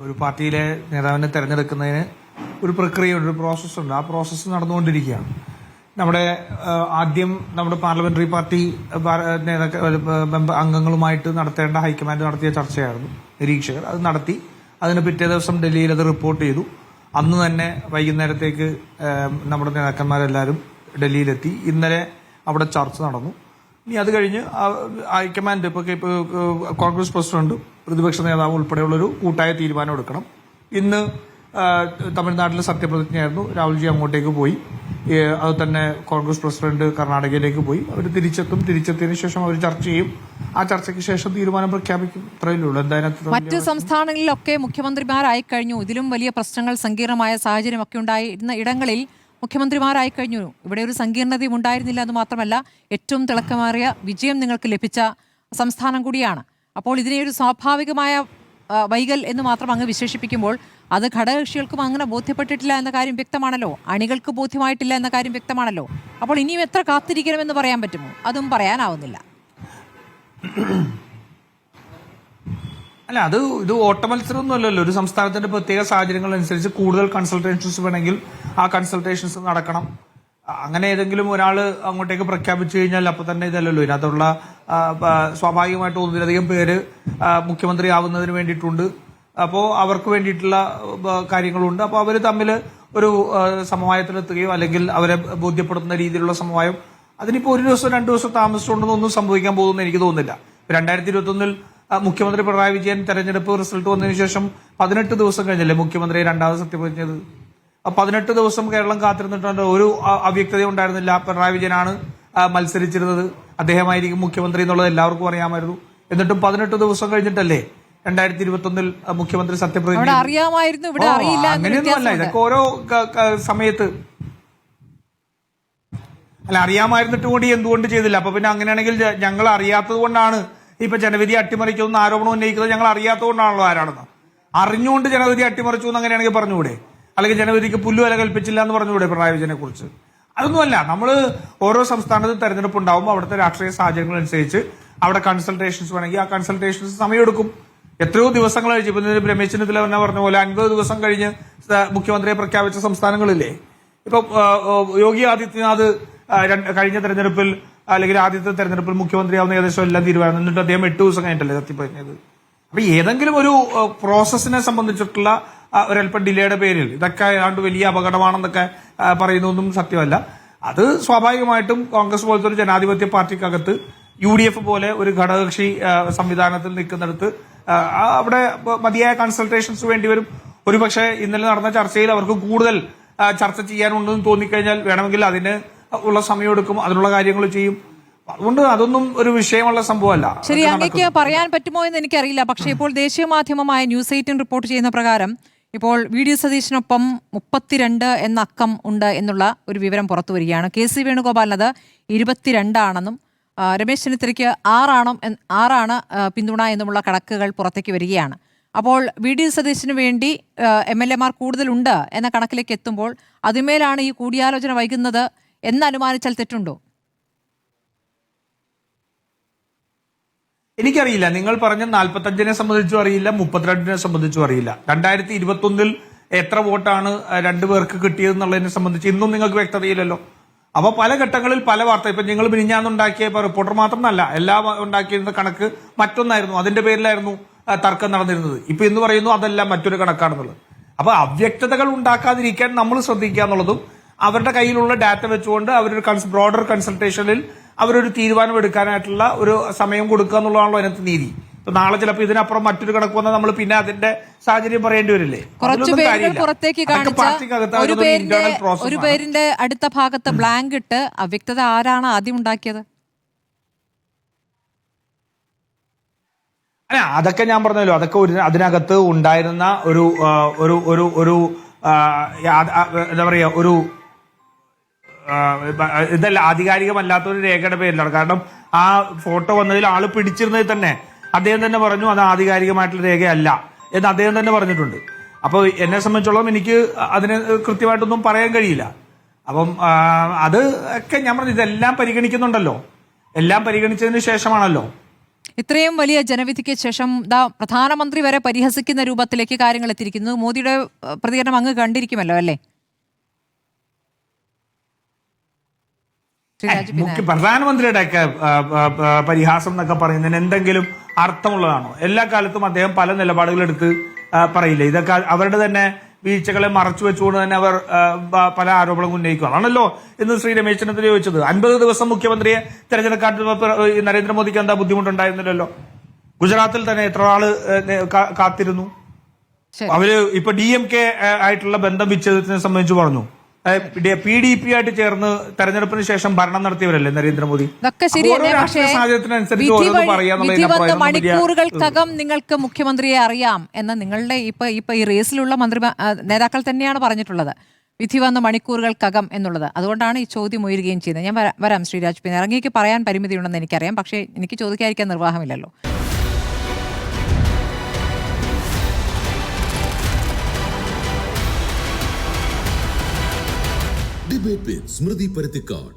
ഒരു പാർട്ടിയിലെ നേതാവിനെ തെരഞ്ഞെടുക്കുന്നതിന് ഒരു പ്രക്രിയയുണ്ട്, ഒരു പ്രോസസ്സുണ്ട്. ആ പ്രോസസ്സ് നടന്നുകൊണ്ടിരിക്കുകയാണ്. ആദ്യം നമ്മുടെ പാർലമെന്ററി പാർട്ടി അംഗങ്ങളുമായിട്ട് നടത്തേണ്ട ഹൈക്കമാൻഡ് നടത്തിയ ചർച്ചയായിരുന്നു. നിരീക്ഷകർ അത് നടത്തി. അതിന് പിറ്റേ ദിവസം ഡൽഹിയിൽ അത് റിപ്പോർട്ട് ചെയ്തു. അന്ന് തന്നെ വൈകുന്നേരത്തേക്ക് നമ്മുടെ നേതാക്കന്മാരെല്ലാവരും ഡൽഹിയിലെത്തി. ഇന്നലെ അവിടെ ചർച്ച നടന്നു. ഇനി അത് കഴിഞ്ഞ് ഹൈക്കമാൻഡ് ഇപ്പോൾ കോൺഗ്രസ് പ്രസിഡന്റ്, പ്രതിപക്ഷ നേതാവ് ഉൾപ്പെടെയുള്ളൊരു കൂട്ടായ തീരുമാനം എടുക്കണം. ഇന്ന് തമിഴ്നാട്ടിലെ സത്യപ്രതിജ്ഞയായിരുന്നു. രാഹുൽജി അങ്ങോട്ടേക്ക് പോയി. അത് തന്നെ കോൺഗ്രസ് പ്രസിഡന്റ് കർണാടകയിലേക്ക് പോയി. അവർ തിരിച്ചെത്തിയതിനു ശേഷം അവർ ചർച്ച ചെയ്യും. ആ ചർച്ചയ്ക്ക് ശേഷം തീരുമാനം പ്രഖ്യാപിക്കും. ഇത്രയുള്ളൂ. എന്തായാലും മറ്റ് സംസ്ഥാനങ്ങളിലൊക്കെ മുഖ്യമന്ത്രിമാരായി കഴിഞ്ഞു. ഇതിലും വലിയ പ്രശ്നങ്ങൾ, സങ്കീർണമായ സാഹചര്യമൊക്കെ ഉണ്ടായിരുന്ന ഇടങ്ങളിൽ മുഖ്യമന്ത്രിമാരായി കഴിഞ്ഞു. ഇവിടെ ഒരു സങ്കീർണതയും ഉണ്ടായിരുന്നില്ല എന്ന് മാത്രമല്ല, ഏറ്റവും തിളക്കമേറിയ വിജയം നിങ്ങൾക്ക് ലഭിച്ച സംസ്ഥാനം കൂടിയാണ്. അപ്പോൾ ഇതിനെ ഒരു സ്വാഭാവികമായ വൈകൽ എന്ന് മാത്രം അങ്ങ് വിശേഷിപ്പിക്കുമ്പോൾ അത് ഘടകകക്ഷികൾക്കും അങ്ങനെ ബോധ്യപ്പെട്ടിട്ടില്ല എന്ന കാര്യം വ്യക്തമാണല്ലോ. അണികൾക്ക് ബോധ്യമായിട്ടില്ല എന്ന കാര്യം വ്യക്തമാണല്ലോ. അപ്പോൾ ഇനിയും എത്ര കാത്തിരിക്കണമെന്ന് പറയാൻ പറ്റുമോ? അതും പറയാനാവുന്നില്ല. അല്ല, ഇത് ഓട്ടമത്സരമൊന്നും അല്ലല്ലോ. ഒരു സംസ്ഥാനത്തിന്റെ പ്രത്യേക സാഹചര്യങ്ങൾ അനുസരിച്ച് കൂടുതൽ കൺസൾട്ടേഷൻസ് വേണമെങ്കിൽ ആ കൺസൾട്ടേഷൻസ് നടക്കണം. അങ്ങനെ ഏതെങ്കിലും ഒരാൾ അങ്ങോട്ടേക്ക് പ്രഖ്യാപിച്ചു കഴിഞ്ഞാൽ അപ്പൊ തന്നെ ഇതല്ലല്ലോ. ഇതിനകത്തുള്ള സ്വാഭാവികമായിട്ട് ഒന്നിലധികം പേര് മുഖ്യമന്ത്രി ആവുന്നതിന് വേണ്ടിയിട്ടുണ്ട്. അപ്പോൾ അവർക്ക് വേണ്ടിയിട്ടുള്ള കാര്യങ്ങളുണ്ട്. അപ്പോൾ അവർ തമ്മിൽ ഒരു സമവായത്തിലെത്തുകയോ അല്ലെങ്കിൽ അവരെ ബോധ്യപ്പെടുത്തുന്ന രീതിയിലുള്ള സമവായം, അതിനിപ്പോൾ ഒരു ദിവസം 2 ദിവസം താമസിച്ചുകൊണ്ടൊന്നും സംഭവിക്കാൻ പോകുമെന്ന് എനിക്ക് തോന്നുന്നില്ല. 2021 മുഖ്യമന്ത്രി പിണറായി വിജയൻ തെരഞ്ഞെടുപ്പ് റിസൾട്ട് വന്നതിന് ശേഷം 18 ദിവസം കഴിഞ്ഞല്ലേ മുഖ്യമന്ത്രി രണ്ടാമത് സത്യപ്രതിജ്ഞത്. 18 ദിവസം കേരളം കാത്തിരുന്നിട്ടുണ്ട്. ഒരു അവ്യക്തത ഉണ്ടായിരുന്നില്ല. പിണറായി വിജയനാണ് മത്സരിച്ചിരുന്നത്, അദ്ദേഹമായിരിക്കും മുഖ്യമന്ത്രി എന്നുള്ളത് എല്ലാവർക്കും അറിയാമായിരുന്നു. എന്നിട്ടും 18 ദിവസം കഴിഞ്ഞിട്ടല്ലേ 2021 മുഖ്യമന്ത്രി സത്യപ്രതിജ്ഞ. അങ്ങനെയൊന്നുമല്ല. ഇതൊക്കെ ഓരോ സമയത്ത് അല്ല, അറിയാമായിരുന്നിട്ട് കൂടി എന്തുകൊണ്ട് ചെയ്തില്ല? അപ്പൊ പിന്നെ അങ്ങനെയാണെങ്കിൽ ഞങ്ങൾ അറിയാത്തത് കൊണ്ടാണ് ഇപ്പൊ ജനവിധി അട്ടിമറിക്കുന്ന ആരോപണം ഉന്നയിക്കുന്നത്. ഞങ്ങൾ അറിയാത്തത് കൊണ്ടാണല്ലോ. ആരാണെന്ന് അറിഞ്ഞുകൊണ്ട് ജനവിധി അട്ടിമറിച്ചു എന്ന് അങ്ങനെയാണെങ്കിൽ പറഞ്ഞുകൂടെ? അല്ലെങ്കിൽ ജനവിധിക്ക് പുല്ലുവില കൽപ്പിച്ചില്ല എന്ന് പറഞ്ഞുകൂടെ പിണറായി വിജയനെ കുറിച്ച്? അതൊന്നുമല്ല. നമ്മൾ ഓരോ സംസ്ഥാനത്തും തെരഞ്ഞെടുപ്പ് ഉണ്ടാവുമ്പോൾ അവിടുത്തെ രാഷ്ട്രീയ സാഹചര്യങ്ങൾ അനുസരിച്ച് അവിടെ കൺസൾട്ടേഷൻസ് വേണമെങ്കിൽ ആ കൺസൾട്ടേഷൻസ് സമയമെടുക്കും. എത്രയോ ദിവസങ്ങൾ കഴിച്ചു. ഇപ്പൊ രമേശ് ചെന്നിത്തല തന്നെ പറഞ്ഞ പോലെ 50 ദിവസം കഴിഞ്ഞ് മുഖ്യമന്ത്രിയെ പ്രഖ്യാപിച്ച സംസ്ഥാനങ്ങളില്ലേ? ഇപ്പൊ യോഗി ആദിത്യനാഥ് കഴിഞ്ഞ തെരഞ്ഞെടുപ്പിൽ അല്ലെങ്കിൽ ആദ്യത്തെ തെരഞ്ഞെടുപ്പിൽ മുഖ്യമന്ത്രിയാവുന്ന ഏകദേശം എല്ലാം തീരുമാനം. എന്നിട്ട് അദ്ദേഹം 8 ദിവസം കഴിഞ്ഞിട്ടല്ലേ സത്യപ്രതിജ്ഞത്. അപ്പൊ ഏതെങ്കിലും ഒരു പ്രോസസ്സിനെ സംബന്ധിച്ചിട്ടുള്ള ഒരല്പം ഡിലേയുടെ പേരിൽ ഇതൊക്കെ ഏതാണ്ട് വലിയ അപകടമാണെന്നൊക്കെ പറയുന്നതൊന്നും സത്യമല്ല. അത് സ്വാഭാവികമായിട്ടും കോൺഗ്രസ് പോലത്തെ ഒരു ജനാധിപത്യ പാർട്ടിക്കകത്ത് UDF പോലെ ഒരു ഘടകകക്ഷി സംവിധാനത്തിൽ നിൽക്കുന്നിടത്ത് അവിടെ മതിയായ കൺസൾട്ടേഷൻസ് വേണ്ടിവരും. ഒരുപക്ഷെ ഇന്നലെ നടന്ന ചർച്ചയിൽ അവർക്ക് കൂടുതൽ ചർച്ച ചെയ്യാനുണ്ടെന്ന് തോന്നിക്കഴിഞ്ഞാൽ വേണമെങ്കിൽ അതിന് ഉള്ള സമയമെടുക്കും, അതിനുള്ള കാര്യങ്ങൾ ചെയ്യും. അതുകൊണ്ട് അതൊന്നും ഒരു വിഷയമുള്ള സംഭവമല്ല. ശരി, അങ്ങേക്ക് പറയാൻ പറ്റുമോ എന്ന് എനിക്കറിയില്ല. പക്ഷേ ഇപ്പോൾ ദേശീയ മാധ്യമമായ ന്യൂസ് 18 റിപ്പോർട്ട് ചെയ്യുന്ന പ്രകാരം ഇപ്പോൾ VD സതീശിനൊപ്പം 32 എന്ന അക്കം ഉണ്ട് എന്നുള്ള ഒരു വിവരം പുറത്തു വരികയാണ്. KC വേണുഗോപാലിനത് 22 ആണെന്നും രമേശ് ചെന്നിത്തലയ്ക്ക് 6 പിന്തുണ എന്നുമുള്ള കണക്കുകൾ പുറത്തേക്ക് വരികയാണ്. അപ്പോൾ VD സതീശിന് വേണ്ടി MLA മാർ കൂടുതലുണ്ട് എന്ന കണക്കിലേക്ക് എത്തുമ്പോൾ അതിന്മേലാണ് ഈ കൂടിയാലോചന വൈകുന്നത് എന്നനുമാനിച്ചാൽ തെറ്റുണ്ടോ? എനിക്കറിയില്ല. നിങ്ങൾ പറഞ്ഞ 45-നെ സംബന്ധിച്ചും അറിയില്ല, 32-നെ സംബന്ധിച്ചും അറിയില്ല. 2021 എത്ര വോട്ടാണ് 2 പേർക്ക് കിട്ടിയതെന്നുള്ളതിനെ സംബന്ധിച്ച് ഇന്നും നിങ്ങൾക്ക് വ്യക്തതയില്ലല്ലോ. അപ്പൊ പല ഘട്ടങ്ങളിൽ പല വാർത്ത, ഇപ്പൊ നിങ്ങൾ മിനിഞ്ഞാന്നുണ്ടാക്കിയ റിപ്പോർട്ടർ മാത്രമല്ല, എല്ലാം ഉണ്ടാക്കിയിരുന്ന കണക്ക് മറ്റൊന്നായിരുന്നു. അതിന്റെ പേരിലായിരുന്നു തർക്കം നടന്നിരുന്നത്. ഇപ്പൊ ഇന്ന് പറയുന്നു അതെല്ലാം മറ്റൊരു കണക്കാണെന്നുള്ളത്. അപ്പൊ അവ്യക്തതകൾ ഉണ്ടാക്കാതിരിക്കാൻ നമ്മൾ ശ്രദ്ധിക്കുക എന്നുള്ളതും അവരുടെ കയ്യിലുള്ള ഡാറ്റ വെച്ചുകൊണ്ട് അവരൊരു ബ്രോഡർ കൺസൾട്ടേഷനിൽ അവരൊരു തീരുമാനം എടുക്കാനായിട്ടുള്ള ഒരു സമയം കൊടുക്കുക എന്നുള്ളതാണല്ലോ അതിനകത്ത് നീതി. ഇപ്പൊ നാളെ ചിലപ്പോൾ ഇതിനപ്പുറം മറ്റൊരു കണക്ക് വന്നാൽ നമ്മൾ പിന്നെ അതിന്റെ സാഹചര്യം പറയേണ്ടി വരില്ലേ? പുറത്തേക്ക് ഒരു പേരിന്റെ അടുത്ത ഭാഗത്ത് ബ്ലാങ്ക് ഇട്ട് അവ്യക്തത ആരാണ് ആദ്യം ഉണ്ടാക്കിയത്? അല്ല, അതൊക്കെ ഞാൻ പറഞ്ഞല്ലോ. അതൊക്കെ അതിനകത്ത് ഉണ്ടായിരുന്ന ഒരു എന്താ പറയാ, ഒരു ഇതല്ല, ആധികാരികമല്ലാത്ത ഒരു രേഖയുടെ പേരിലാണ്. കാരണം ആ ഫോട്ടോ വന്നതിൽ ആള് പിടിച്ചിരുന്നതിൽ തന്നെ അദ്ദേഹം തന്നെ പറഞ്ഞു അത് ആധികാരികമായിട്ടുള്ള രേഖയല്ല എന്ന് അദ്ദേഹം തന്നെ പറഞ്ഞിട്ടുണ്ട്. അപ്പോൾ എന്നെ സംബന്ധിച്ചോളം എനിക്ക് അതിന് കൃത്യമായിട്ടൊന്നും പറയാൻ കഴിയില്ല. അപ്പം അത് ഒക്കെ ഞാൻ പറഞ്ഞു, ഇതെല്ലാം പരിഗണിക്കുന്നുണ്ടല്ലോ. എല്ലാം പരിഗണിച്ചതിന് ശേഷമാണല്ലോ ഇത്രയും വലിയ ജനവിധിക്ക് ശേഷം പ്രധാനമന്ത്രി വരെ പരിഹസിക്കുന്ന രൂപത്തിലേക്ക് കാര്യങ്ങൾ എത്തിയിരിക്കുന്നു. മോദിയുടെ പ്രതികരണം അങ്ങ് കണ്ടിരിക്കുമല്ലോ അല്ലേ? പ്രധാനമന്ത്രിയുടെ ഒക്കെ പരിഹാസം എന്നൊക്കെ പറയുന്നതിന് എന്തെങ്കിലും അർത്ഥമുള്ളതാണോ? എല്ലാ കാലത്തും അദ്ദേഹം പല നിലപാടുകളെടുത്ത് പറയില്ല. ഇതൊക്കെ അവരുടെ തന്നെ വീഴ്ചകളെ മറച്ചു വെച്ചുകൊണ്ട് തന്നെ അവർ പല ആരോപണങ്ങൾ ഉന്നയിക്കും. അതാണല്ലോ ഇന്ന് ശ്രീ രമേശ് ചെന്നിത്തല ചോദിച്ചത്. 50 ദിവസം മുഖ്യമന്ത്രിയെ തെരഞ്ഞെടുക്കാൻ നരേന്ദ്രമോദിക്ക് എന്താ ബുദ്ധിമുട്ടുണ്ടായിരുന്നില്ലല്ലോ. ഗുജറാത്തിൽ തന്നെ എത്ര ആള് കാത്തിരുന്നു. അവര് ഇപ്പൊ DMK ആയിട്ടുള്ള ബന്ധം വിച്ഛേദത്തിനെ സംബന്ധിച്ച് പറഞ്ഞു. PDP ആയിട്ട് ചേർന്ന് തെരഞ്ഞെടുപ്പിന് ശേഷം ഭരണം നടത്തിയവരല്ലേ നരേന്ദ്രമോദി. മണിക്കൂറുകൾക്കകം നിങ്ങൾക്ക് മുഖ്യമന്ത്രിയെ അറിയാം എന്ന് നിങ്ങളുടെ ഇപ്പൊ ഈ റേസിലുള്ള നേതാക്കൾ തന്നെയാണ് പറഞ്ഞിട്ടുള്ളത്. വിധി വന്ന മണിക്കൂറുകൾക്കകം എന്നുള്ളത്. അതുകൊണ്ടാണ് ഈ ചോദ്യം ഉയരുകയും ചെയ്യുന്നത്. ഞാൻ വരാം ശ്രീരാജ്. പിന്നെ അങ്ങേക്ക് പറയാൻ പരിമിതിയുണ്ടെന്ന് എനിക്കറിയാം. പക്ഷേ എനിക്ക് ചോദിക്കാതിരിക്കാൻ നിർവാഹമില്ലല്ലോ. Debate with Smriti Parathikkad.